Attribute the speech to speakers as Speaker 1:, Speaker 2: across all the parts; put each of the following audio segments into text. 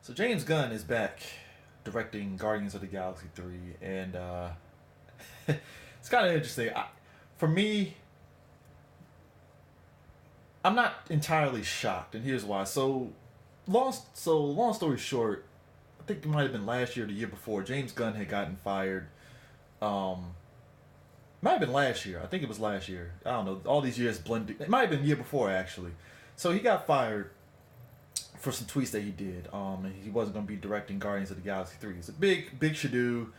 Speaker 1: So James Gunn is back directing Guardians of the Galaxy 3, and it's kind of interesting. For me, I'm not entirely shocked, and here's why. So long story short, I think it might have been last year or the year before. James Gunn had gotten fired. Um, might have been last year. I think it was last year. I don't know. All these years blended. It might have been the year before actually. So he got fired for some tweets that he did. And he wasn't going to be directing Guardians of the Galaxy 3. It's a big should-do.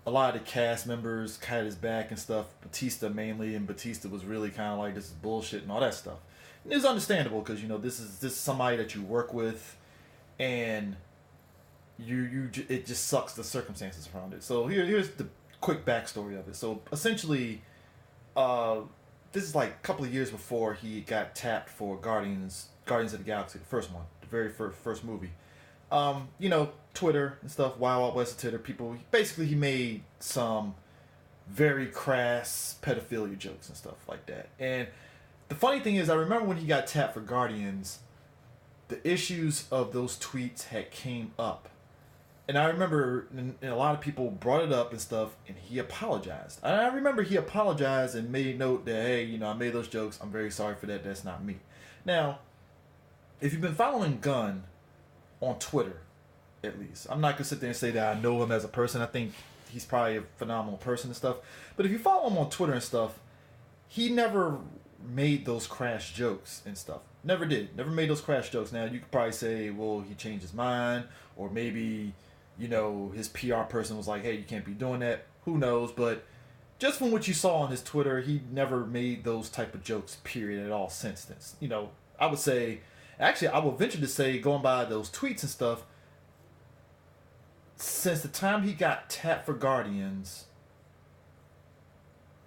Speaker 1: A lot of the cast members had his back and stuff. Batista mainly, and Batista was really kind of like, this is bullshit and all that stuff. And it's understandable because this is somebody that you work with, and it just sucks the circumstances around it. So here's the quick backstory of it. So essentially, uh, this is like a couple of years before he got tapped for Guardians of the Galaxy, the first one, the very first movie. Twitter and stuff, Wild Wild West of Twitter, people, basically he made some very crass pedophilia jokes and stuff like that. And the funny thing is, I remember when he got tapped for Guardians, the issues of those tweets had came up. And I remember and a lot of people brought it up and stuff, and he apologized. And I remember he apologized and made note that, hey, I made those jokes. I'm very sorry for that. That's not me. Now, if you've been following Gunn on Twitter, at least, I'm not going to sit there and say that I know him as a person. I think he's probably a phenomenal person and stuff. But if you follow him on Twitter and stuff, he never made those crash jokes and stuff. Never did. Never made those crash jokes. Now, you could probably say, well, he changed his mind, or maybe his PR person was like, hey, you can't be doing that. Who knows? But just from what you saw on his Twitter, he never made those type of jokes, period, at all since then. I would say, actually, I would venture to say, going by those tweets and stuff, since the time he got tapped for Guardians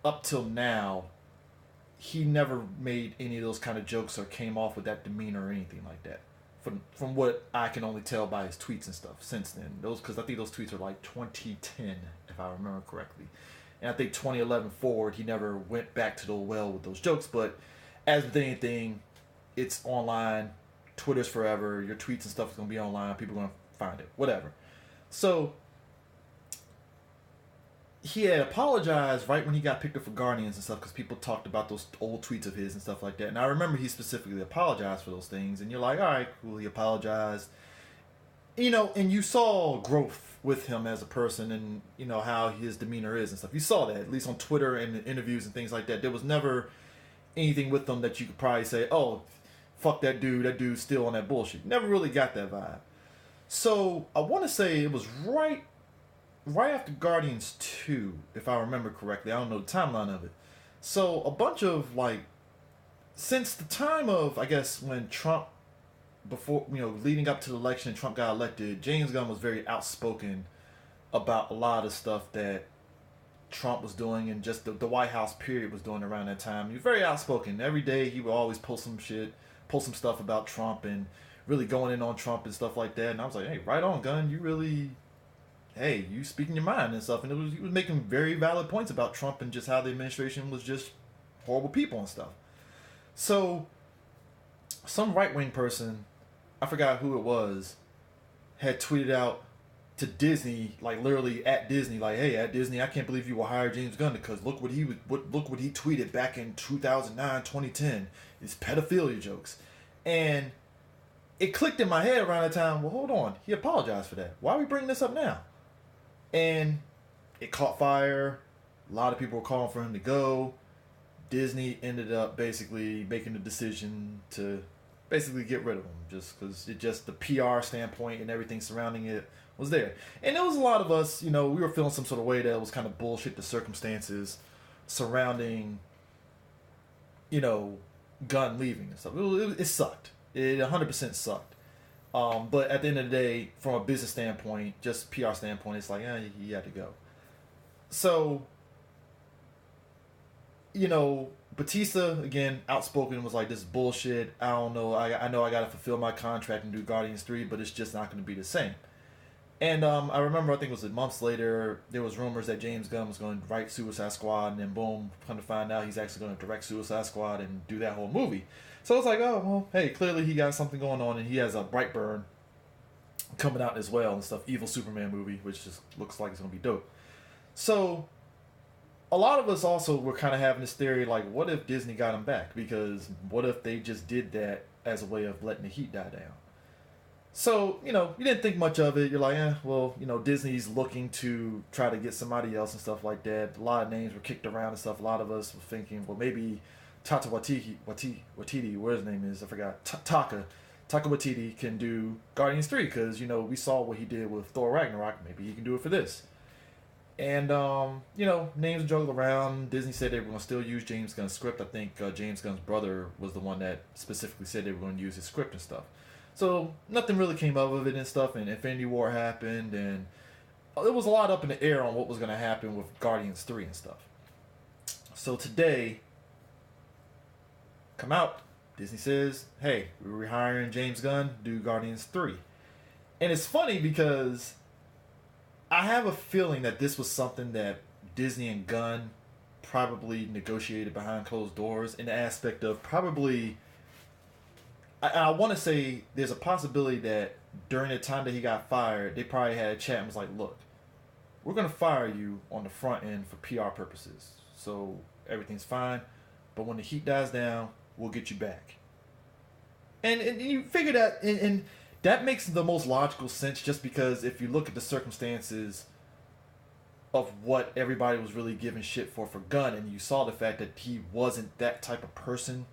Speaker 1: up till now, he never made any of those kind of jokes or came off with that demeanor or anything like that. From what I can only tell by his tweets and stuff since then. Because I think those tweets are like 2010, if I remember correctly. And I think 2011 forward, he never went back to the well with those jokes. But as with anything, it's online. Twitter's forever. Your tweets and stuff is going to be online. People are going to find it. Whatever. So, he had apologized right when he got picked up for Guardians and stuff, because people talked about those old tweets of his and stuff like that. And I remember he specifically apologized for those things. And you're like, all right, cool, he apologized. And you saw growth with him as a person, and, how his demeanor is and stuff. You saw that, at least on Twitter and in interviews and things like that. There was never anything with him that you could probably say, oh, fuck that dude. That dude's still on that bullshit. Never really got that vibe. So I want to say it was right after Guardians 2, if I remember correctly. I don't know the timeline of it. So a bunch of since the time of, I guess, when Trump, before, leading up to the election and Trump got elected, James Gunn was very outspoken about a lot of stuff that Trump was doing, and just the White House period was doing around that time. He was very outspoken. Every day he would always post some stuff about Trump, and really going in on Trump and stuff like that. And I was like, hey, right on, Gunn. You speaking your mind and stuff. And he was making very valid points about Trump and just how the administration was just horrible people and stuff. So, some right-wing person, I forgot who it was, had tweeted out to Disney, like literally at Disney, like, hey, at Disney, I can't believe you will hire James Gunn, because look what he tweeted back in 2009, 2010. It's pedophilia jokes. And it clicked in my head around that time, well, hold on, he apologized for that. Why are we bringing this up now? And it caught fire. A lot of people were calling for him to go. Disney ended up basically making the decision to basically get rid of him, just because the PR standpoint and everything surrounding it was there. And there was a lot of us, we were feeling some sort of way that it was kind of bullshit, the circumstances surrounding, Gunn leaving and stuff. It sucked. It 100% sucked. But at the end of the day, from a business standpoint, just PR standpoint, it's like, he had to go. So, Batista, again, outspoken, was like, this is bullshit. I don't know. I know I got to fulfill my contract and do Guardians 3, but it's just not going to be the same. And I remember, I think it was months later, there was rumors that James Gunn was going to write Suicide Squad, and then boom, come to find out he's actually going to direct Suicide Squad and do that whole movie. So it's like, oh, well, hey, clearly he got something going on, and he has a Brightburn coming out as well and stuff. Evil Superman movie, which just looks like it's gonna be dope. So a lot of us also were kind of having this theory like, what if Disney got him back? Because what if they just did that as a way of letting the heat die down? So, you didn't think much of it. You're like, well, Disney's looking to try to get somebody else and stuff like that. A lot of names were kicked around and stuff. A lot of us were thinking, well, maybe Tata Watiti, where his name is, I forgot. Taka Waititi can do Guardians 3 because, we saw what he did with Thor Ragnarok. Maybe he can do it for this. And, names juggled around. Disney said they were going to still use James Gunn's script. I think James Gunn's brother was the one that specifically said they were going to use his script and stuff. So nothing really came up of it and stuff, and Infinity War happened, and there was a lot up in the air on what was going to happen with Guardians 3 and stuff. So today, come out, Disney says, hey, we're rehiring James Gunn, do Guardians 3. And it's funny because I have a feeling that this was something that Disney and Gunn probably negotiated behind closed doors in the aspect of probably... I want to say there's a possibility that during the time that he got fired, they probably had a chat and was like, look, we're going to fire you on the front end for PR purposes. So everything's fine. But when the heat dies down, we'll get you back. And you figure that, and that makes the most logical sense just because if you look at the circumstances of what everybody was really giving shit for Gunn, and you saw the fact that he wasn't that type of person,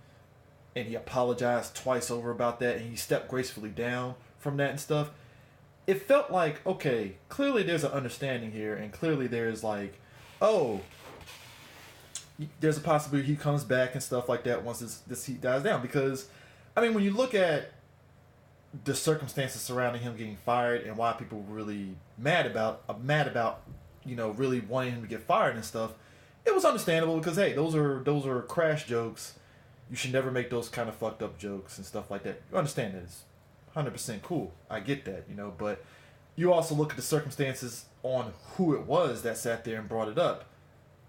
Speaker 1: and he apologized twice over about that, and he stepped gracefully down from that and stuff. It felt like, okay, clearly there's an understanding here, and clearly there's like, oh, there's a possibility he comes back and stuff like that once this heat dies down. Because, I mean, when you look at the circumstances surrounding him getting fired and why people were really mad about, really wanting him to get fired and stuff, it was understandable because, hey, those are crash jokes. You should never make those kind of fucked up jokes and stuff like that. You understand that it's 100% cool. I get that, but you also look at the circumstances on who it was that sat there and brought it up.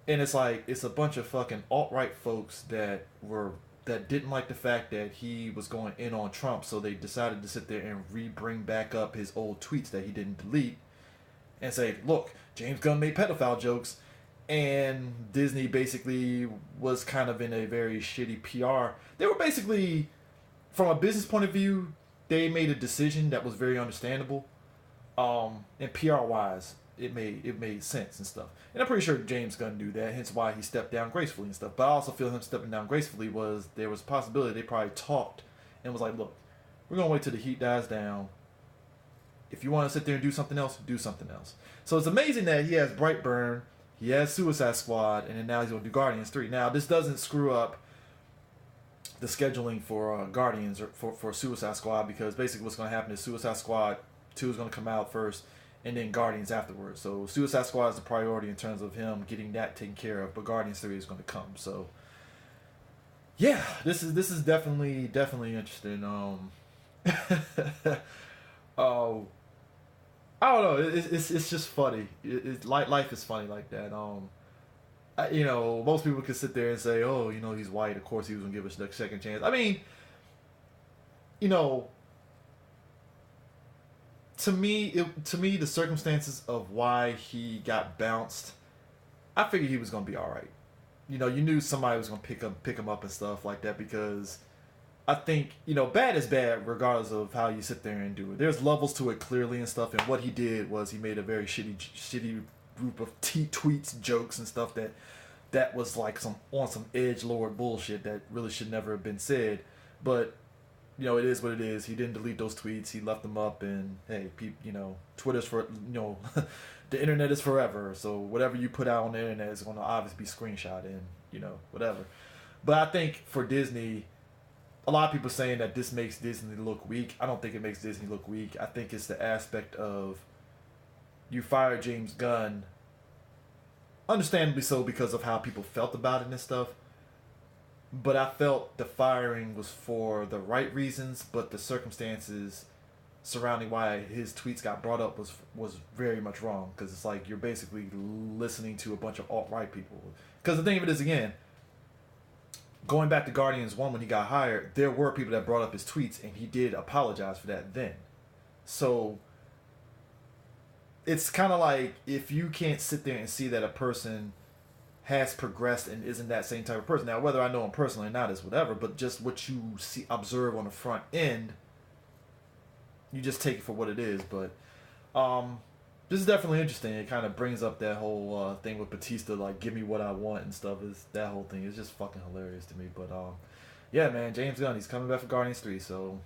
Speaker 1: And it's like, it's a bunch of fucking alt-right folks that didn't like the fact that he was going in on Trump, so they decided to sit there and bring back up his old tweets that he didn't delete and say, look, James Gunn made pedophile jokes. And Disney basically was kind of in a very shitty PR. They were basically, from a business point of view, they made a decision that was very understandable. And PR-wise, it made sense and stuff. And I'm pretty sure James Gunn knew that, hence why he stepped down gracefully and stuff. But I also feel him stepping down gracefully there was a possibility they probably talked and was like, look, we're going to wait till the heat dies down. If you want to sit there and do something else, do something else. So it's amazing that he has Brightburn, he has Suicide Squad, and then now he's going to do Guardians 3. Now, this doesn't screw up the scheduling for Guardians or for Suicide Squad, because basically what's going to happen is Suicide Squad 2 is going to come out first, and then Guardians afterwards. So Suicide Squad is the priority in terms of him getting that taken care of, but Guardians 3 is going to come. So, yeah, this is definitely interesting. I don't know. It's just funny. Life is funny like that. Most people could sit there and say, "Oh, he's white. Of course, he was gonna give us a second chance." I mean, to me, the circumstances of why he got bounced, I figured he was gonna be all right. You knew somebody was gonna pick him up and stuff like that, because I think, bad is bad regardless of how you sit there and do it. There's levels to it clearly and stuff, and what he did was he made a very shitty group of tweets, jokes and stuff that was like some edgelord bullshit that really should never have been said. But, it is what it is. He didn't delete those tweets. He left them up, and hey, Twitter's for, the internet is forever. So whatever you put out on the internet is going to obviously be screenshot and, whatever. But I think for Disney, a lot of people saying that this makes Disney look weak. I don't think it makes Disney look weak. I think it's the aspect of you fired James Gunn, understandably so because of how people felt about it and stuff. But I felt the firing was for the right reasons, but the circumstances surrounding why his tweets got brought up was very much wrong. Because it's like you're basically listening to a bunch of alt-right people. Because the thing of it is, again, going back to Guardians 1 when he got hired, there were people that brought up his tweets, and he did apologize for that then. So it's kind of like if you can't sit there and see that a person has progressed and isn't that same type of person. Now, whether I know him personally or not is whatever, but just what you see, observe on the front end, you just take it for what it is. But this is definitely interesting. It kind of brings up that whole thing with Batista, like "give me what I want" and stuff. Is that whole thing is just fucking hilarious to me. But yeah, man, James Gunn, he's coming back for Guardians 3, so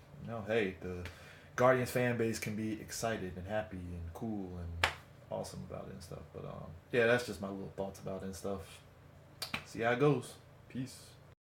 Speaker 1: hey, the Guardians fan base can be excited and happy and cool and awesome about it and stuff. But yeah, that's just my little thoughts about it and stuff. See how it goes. Peace.